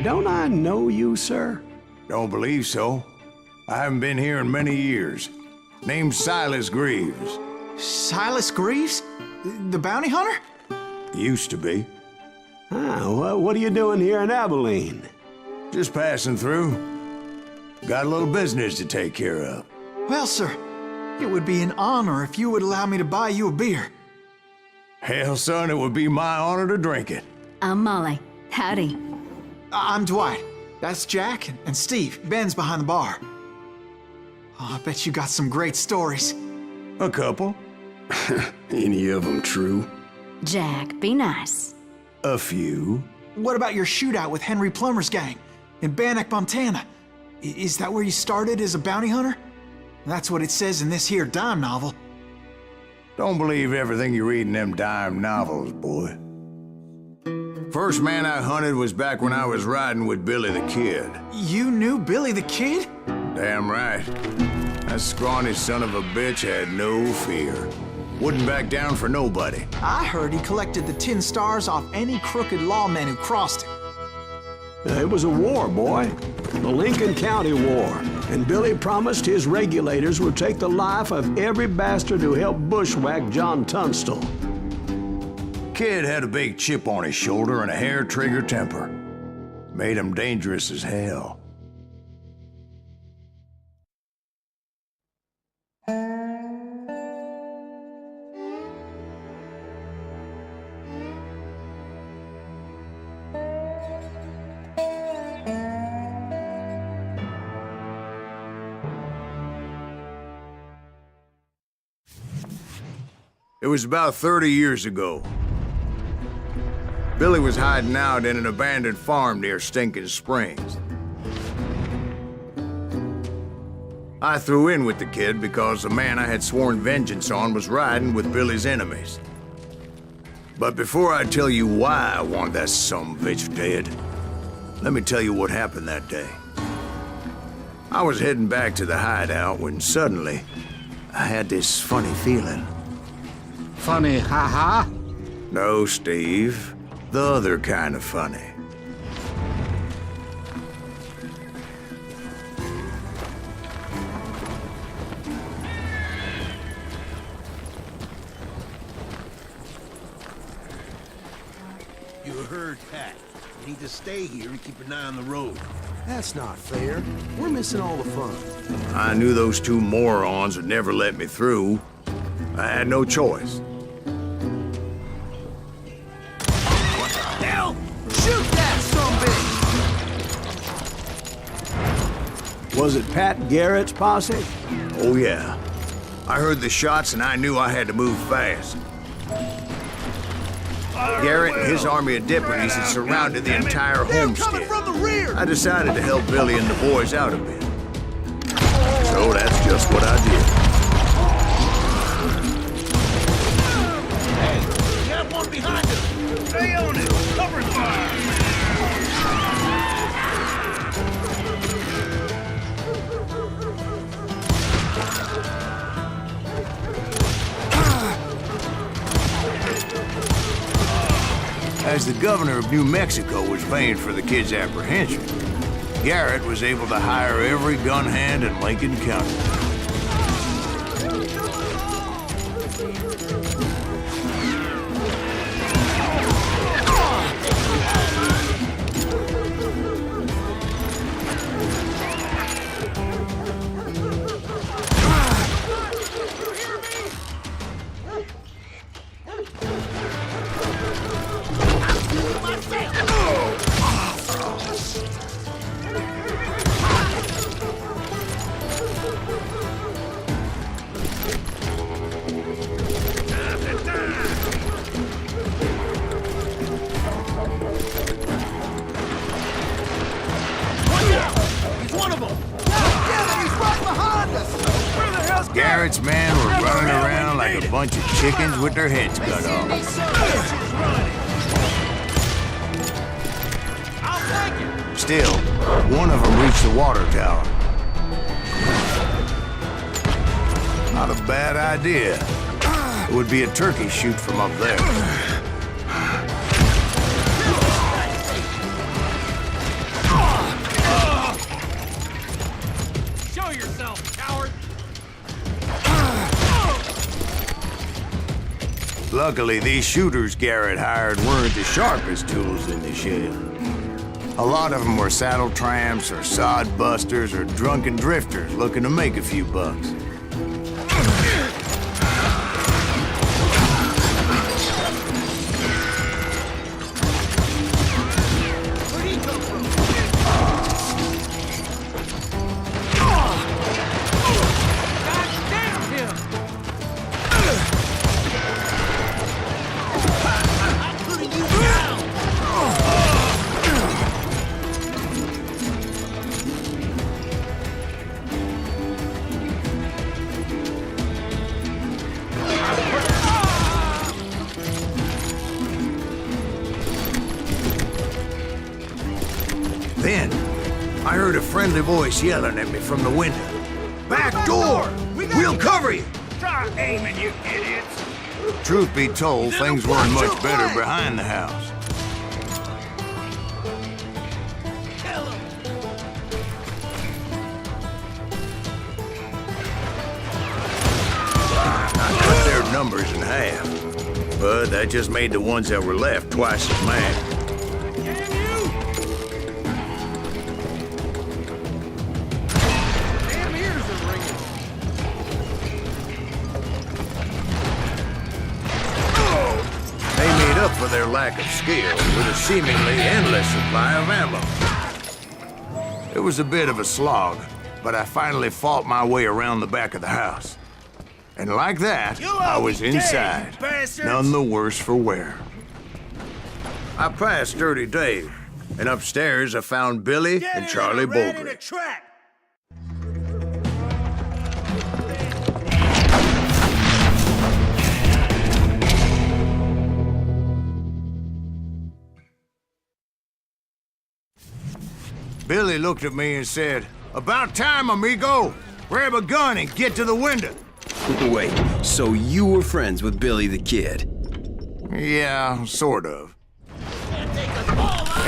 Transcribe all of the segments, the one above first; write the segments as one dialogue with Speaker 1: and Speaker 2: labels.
Speaker 1: don't I know you, sir?
Speaker 2: Don't believe so. I haven't been here in many years. Name's Silas Greaves.
Speaker 3: Silas Greaves? The bounty hunter?
Speaker 2: Used to be.
Speaker 1: Ah, what are you doing here in Abilene?
Speaker 2: Just passing through. Got a little business to take care of.
Speaker 3: Well, sir, it would be an honor if you would allow me to buy you a beer.
Speaker 2: Hell, son, it would be my honor to drink it.
Speaker 4: I'm Molly. Howdy.
Speaker 3: I'm Dwight. That's Jack and Steve. Ben's behind the bar. Oh, I bet you got some great stories.
Speaker 2: A couple.
Speaker 1: Any of them true?
Speaker 4: Jack, be nice.
Speaker 2: A few.
Speaker 3: What about your shootout with Henry Plummer's gang in Bannock, Montana? Is that where you started as a bounty hunter? That's what it says in this here dime novel.
Speaker 2: Don't believe everything you read in them dime novels, boy. First man I hunted was back when I was riding with Billy the Kid.
Speaker 3: You knew Billy the Kid?
Speaker 2: Damn right. That scrawny son of a bitch had no fear. Wouldn't back down for nobody.
Speaker 3: I heard he collected the 10 stars off any crooked lawmen who crossed him.
Speaker 1: It was a war, boy. The Lincoln County War. And Billy promised his regulators would take the life of every bastard who helped bushwhack John Tunstall.
Speaker 2: Kid had a big chip on his shoulder and a hair-trigger temper. Made him dangerous as hell. It was about 30 years ago. Billy was hiding out in an abandoned farm near Stinking Springs. I threw in with the kid because the man I had sworn vengeance on was riding with Billy's enemies. But before I tell you why I want that sumbitch dead, let me tell you what happened that day. I was heading back to the hideout when suddenly I had this funny feeling.
Speaker 5: Funny, haha?
Speaker 2: No, Steve. The other kind of funny.
Speaker 6: You heard Pat. You need to stay here and keep an eye on the road.
Speaker 7: That's not fair. We're missing all the fun.
Speaker 2: I knew those two morons would never let me through. I had no choice.
Speaker 7: Shoot that sumbitch!
Speaker 1: Was it Pat Garrett's posse?
Speaker 2: Oh yeah. I heard the shots and I knew I had to move fast. Garrett and his army of deputies had surrounded the entire homestead.
Speaker 7: From the rear!
Speaker 2: I decided to help Billy and the boys out a bit. So that's just what I did.
Speaker 6: Hey, we have one behind us! Stay on it! Cover fire!
Speaker 2: As the governor of New Mexico was paying for the kid's apprehension, Garrett was able to hire every gun hand in Lincoln County. Garrett's men were running around like a bunch of chickens with their heads cut off. Still, one of them reached the water tower. Not a bad idea. It would be a turkey shoot from up there. Luckily, these shooters Garrett hired weren't the sharpest tools in the shed. A lot of them were saddle tramps or sod busters or drunken drifters looking to make a few bucks.
Speaker 6: Where'd he come from? God damn him! I'm putting you down!
Speaker 2: Then, I heard a friendly voice yelling at me from the window. Back door! We'll cover you!
Speaker 6: Try aiming, you idiots!
Speaker 2: Truth be told, things weren't much better behind the house.
Speaker 6: Kill him!
Speaker 2: I cut their numbers in half, but that just made the ones that were left twice as mad.
Speaker 6: Damn you! Damn ears are ringing.
Speaker 2: They made up for their lack of skill with a seemingly endless supply of ammo. It was a bit of a slog, but I finally fought my way around the back of the house. And like that,
Speaker 6: You
Speaker 2: I
Speaker 6: all
Speaker 2: was
Speaker 6: be dead,
Speaker 2: inside,
Speaker 6: you bastards!
Speaker 2: none the worse for wear. I passed Dirty Dave, and upstairs I found Billy
Speaker 6: Get
Speaker 2: and
Speaker 6: it
Speaker 2: Charlie
Speaker 6: right in a
Speaker 2: Bogre.
Speaker 6: trap!
Speaker 2: Billy looked at me and said, "About time, amigo! Grab a gun and get to the window."
Speaker 8: Wait, so you were friends with Billy the Kid?
Speaker 2: Yeah, sort of.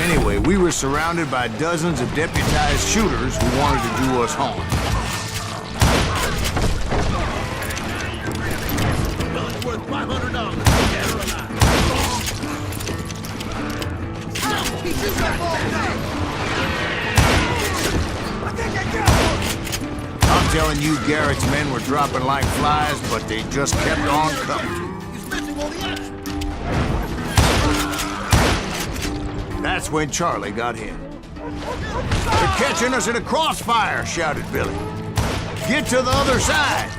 Speaker 2: Anyway, we were surrounded by dozens of deputized shooters who wanted to do us harm.
Speaker 6: Billy's worth $500. Dead or alive. He just got ball back! I think I got one!
Speaker 2: I'm telling you, Garrett's men were dropping like flies, but they just kept on coming.
Speaker 6: He's missing all the action!
Speaker 2: That's when Charlie got hit. "They're catching us in a crossfire," shouted Billy. "Get to the other side!"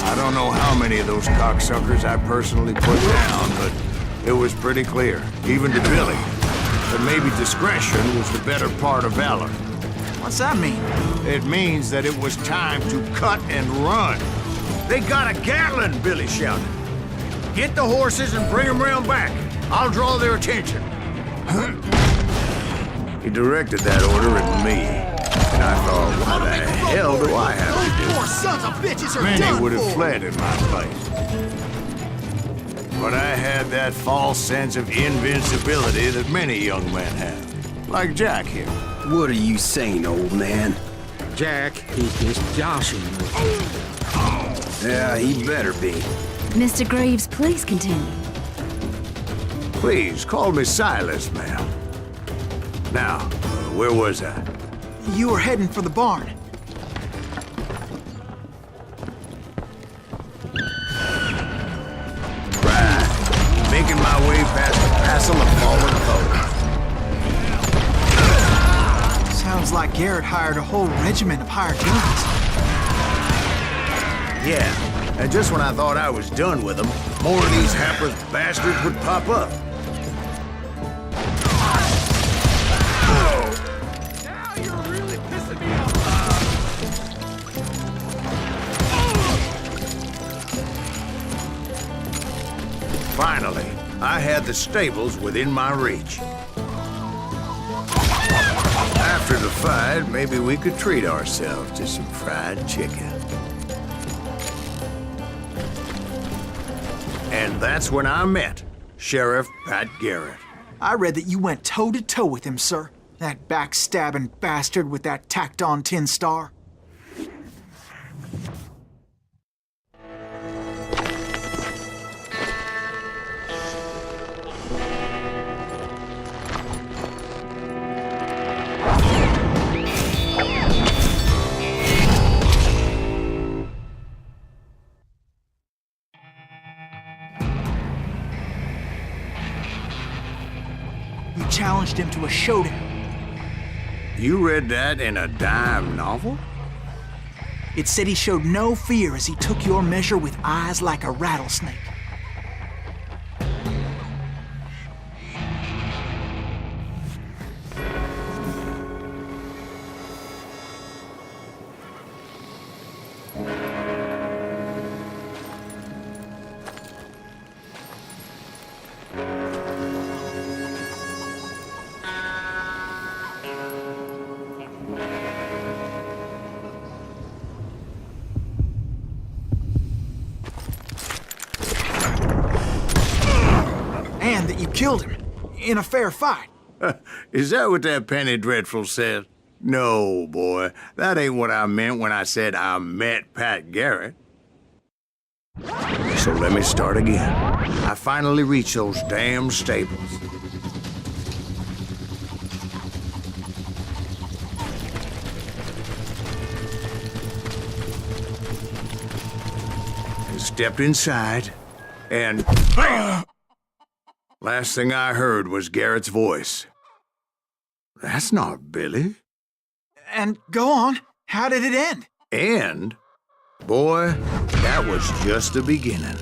Speaker 2: I don't know how many of those cocksuckers I personally put down, but it was pretty clear, even to Billy, that maybe discretion was the better part of valor.
Speaker 3: What's that mean?
Speaker 2: It means that it was time to cut and run. "They got a Gatling," Billy shouted. "Get the horses and bring them round back. I'll draw their attention." He directed that order at me, and I thought, what the hell do I have to do?
Speaker 6: Poor sons of bitches are
Speaker 2: Many
Speaker 6: done
Speaker 2: would have
Speaker 6: for.
Speaker 2: fled in my place. But I had that false sense of invincibility that many young men have. Like Jack here.
Speaker 8: What are you saying, old man?
Speaker 5: Jack, he's just joshing you.
Speaker 8: Yeah, he better be.
Speaker 4: Mr. Greaves, please continue.
Speaker 2: Please, call me Silas, ma'am. Now, where was I?
Speaker 3: You were heading for the barn.
Speaker 2: Right. Making my way past the passel of fallen foes.
Speaker 3: Sounds like Garrett hired a whole regiment of hired guns.
Speaker 2: Yeah, and just when I thought I was done with them, more of these hapless bastards would pop up.
Speaker 6: Now you're really pissing me off.
Speaker 2: had the stables within my reach. After the fight, maybe we could treat ourselves to some fried chicken. And that's when I met Sheriff Pat Garrett.
Speaker 3: I read that you went toe-to-toe with him, sir. That backstabbing bastard with that tacked-on tin star. You challenged him to a showdown.
Speaker 2: You read that in a dime novel?
Speaker 3: It said he showed no fear as he took your measure with eyes like a rattlesnake. And that you killed him in a fair fight.
Speaker 2: Is that what that Penny Dreadful said? No, boy. That ain't what I meant when I said I met Pat Garrett. So let me start again. I finally reached those damn stables. I stepped inside, and last thing I heard was Garrett's voice. That's not Billy.
Speaker 3: And go on, how did it end?
Speaker 2: And, boy, that was just the beginning.